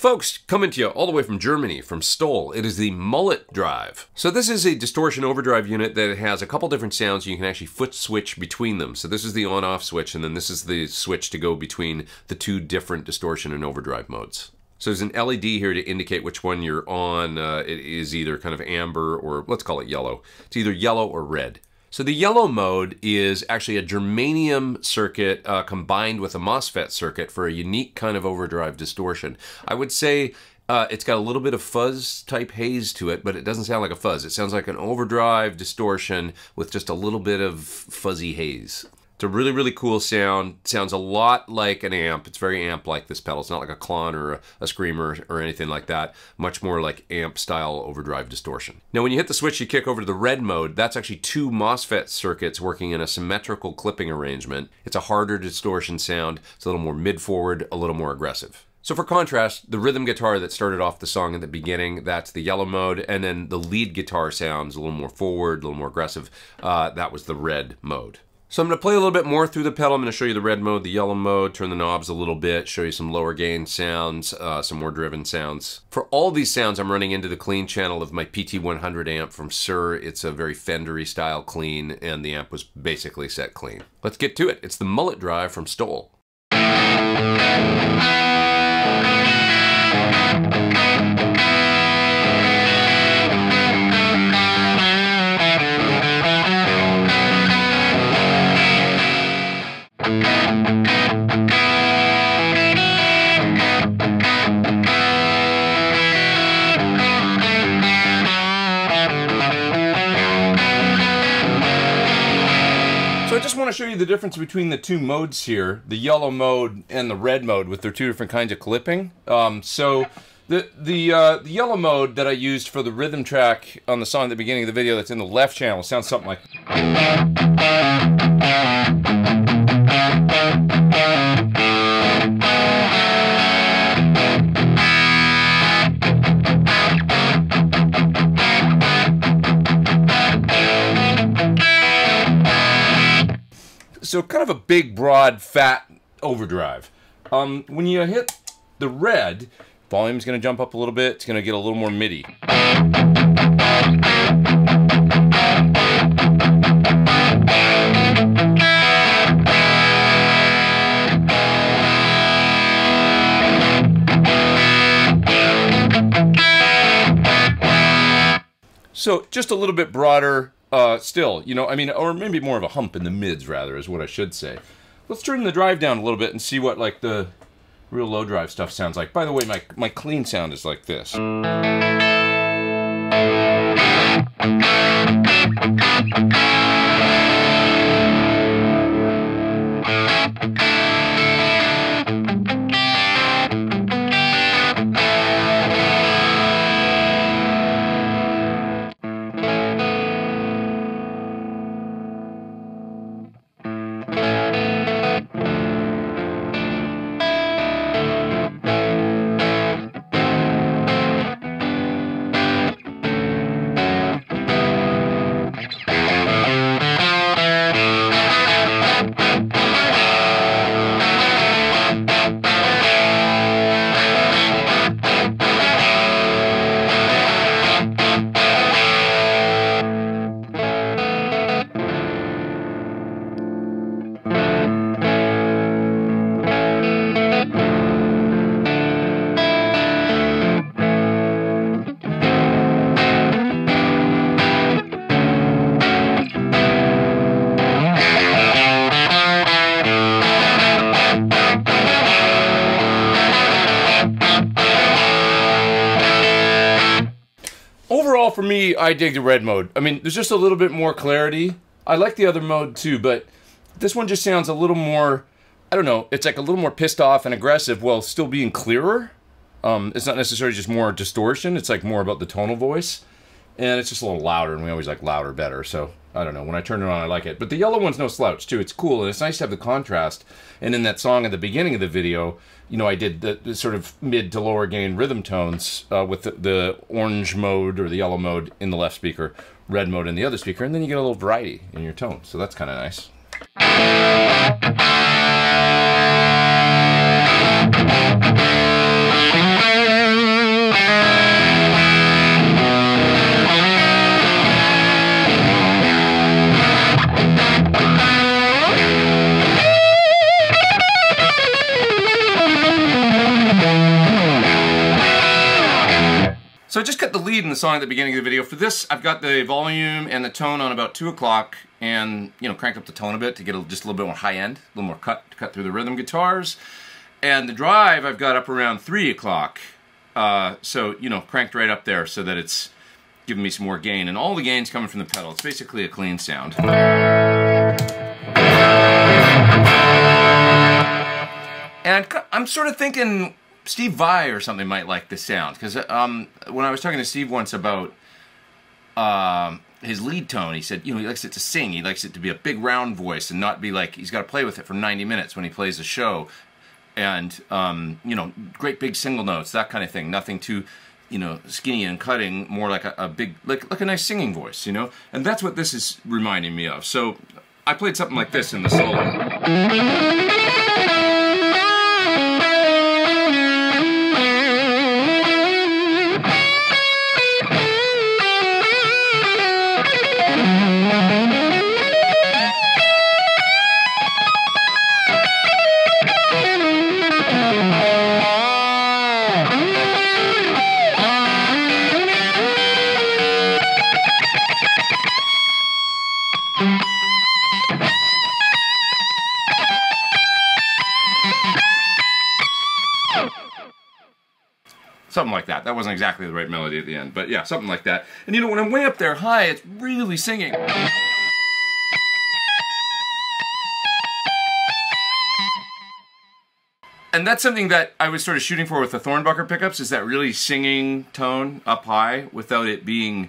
Folks, coming to you all the way from Germany, from STOLL, it is the Mullet Drive. So this is a distortion overdrive unit that has a couple different sounds. You can actually foot switch between them. So this is the on-off switch, and then this is the switch to go between the two different distortion and overdrive modes. So there's an LED here to indicate which one you're on. It is either kind of amber or let's call it yellow. It's either yellow or red. So the yellow mode is actually a germanium circuit combined with a MOSFET circuit for a unique kind of overdrive distortion. I would say it's got a little bit of fuzz type haze to it, but it doesn't sound like a fuzz. It sounds like an overdrive distortion with just a little bit of fuzzy haze. It's a really, really cool sound. Sounds a lot like an amp. It's very amp-like, this pedal. It's not like a Klon or a Screamer or anything like that. Much more like amp-style overdrive distortion. Now, when you hit the switch, you kick over to the red mode. That's actually two MOSFET circuits working in a symmetrical clipping arrangement. It's a harder distortion sound. It's a little more mid-forward, a little more aggressive. So for contrast, the rhythm guitar that started off the song at the beginning, that's the yellow mode, and then the lead guitar sounds a little more forward, a little more aggressive. That was the red mode. So I'm going to play a little bit more through the pedal. I'm going to show you the red mode, the yellow mode, turn the knobs a little bit, show you some lower gain sounds, some more driven sounds. For all these sounds, I'm running into the clean channel of my PT100 amp from Sir. It's a very Fendery style clean, and the amp was basically set clean. Let's get to it. It's the Mullet Drive from STOLL. So I just want to show you the difference between the two modes here, the yellow mode and the red mode, with their two different kinds of clipping. So the yellow mode that I used for the rhythm track on the song at the beginning of the video that's in the left channel sounds something like... So kind of a big, broad, fat overdrive. When you hit the red, volume's going to jump up a little bit. It's going to get a little more MIDI. So just a little bit broader. Still, you know, I mean, or maybe more of a hump in the mids, rather, is what I should say. Let's turn the drive down a little bit and see what, like, the real low drive stuff sounds like. By the way, my clean sound is like this. Overall, for me, I dig the red mode. I mean, there's just a little bit more clarity. I like the other mode too, but this one just sounds a little more, I don't know, it's like a little more pissed off and aggressive while still being clearer. It's not necessarily just more distortion, it's like more about the tonal voice. And it's just a little louder, and we always like louder better, so I don't know. When I turn it on, I like it. But the yellow one's no slouch, too. It's cool, and it's nice to have the contrast. And in that song at the beginning of the video, you know, I did the sort of mid to lower gain rhythm tones with the orange mode or the yellow mode in the left speaker, red mode in the other speaker, and then you get a little variety in your tone. So that's kind of nice. lead in the song at the beginning of the video. For this, I've got the volume and the tone on about 2 o'clock, and cranked up the tone a bit to get just a little bit more high end, a little more cut to cut through the rhythm guitars. And the drive I've got up around 3 o'clock, so cranked right up there so that it's giving me some more gain, and all the gain's coming from the pedal. It's basically a clean sound. And I'm sort of thinking Steve Vai or something might like this sound, because when I was talking to Steve once about his lead tone, he said, he likes it to sing. He likes it to be a big round voice and not be like he's got to play with it for 90 minutes when he plays a show. And, great big single notes, that kind of thing. Nothing too, skinny and cutting, more like a big, like a nice singing voice, And that's what this is reminding me of. So I played something like this in the solo. Something like that. That wasn't exactly the right melody at the end, but yeah, something like that. And when I'm way up there high, it's really singing. And that's something that I was sort of shooting for with the Thorn pickups, is that really singing tone up high without it being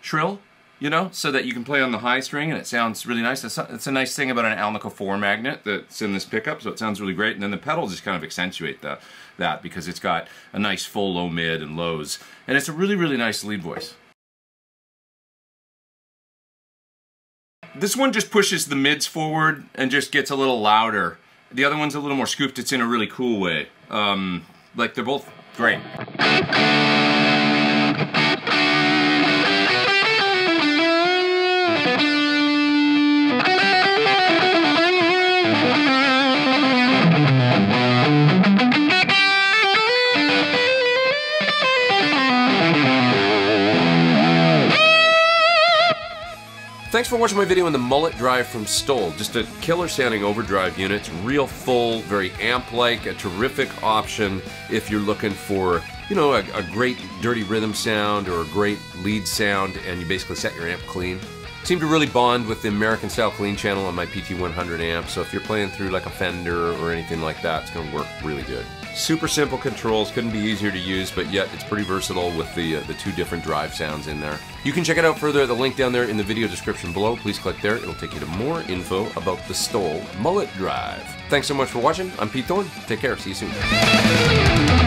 shrill, so that you can play on the high string and it sounds really nice. It's a nice thing about an Alnico 4 magnet that's in this pickup, so it sounds really great. And then the pedals just kind of accentuate that because it's got a nice full low mid and lows. And it's a really, really nice lead voice. This one just pushes the mids forward and just gets a little louder. The other one's a little more scooped. It's in a really cool way. Like, they're both great. Thanks for watching my video on the Mullet Drive from STOLL. Just a killer sounding overdrive unit. It's real full, very amp-like, a terrific option if you're looking for, a great dirty rhythm sound or a great lead sound, and you basically set your amp clean. Seem to really bond with the American style clean channel on my PT100 amp, so if you're playing through like a Fender or anything like that, it's going to work really good. Super simple controls, couldn't be easier to use, but yet it's pretty versatile with the 2 different drive sounds in there. You can check it out further at the link down there in the video description below. Please click there, it'll take you to more info about the STOLL Mullet Drive. Thanks so much for watching. I'm Pete Thorn. Take care, see you soon.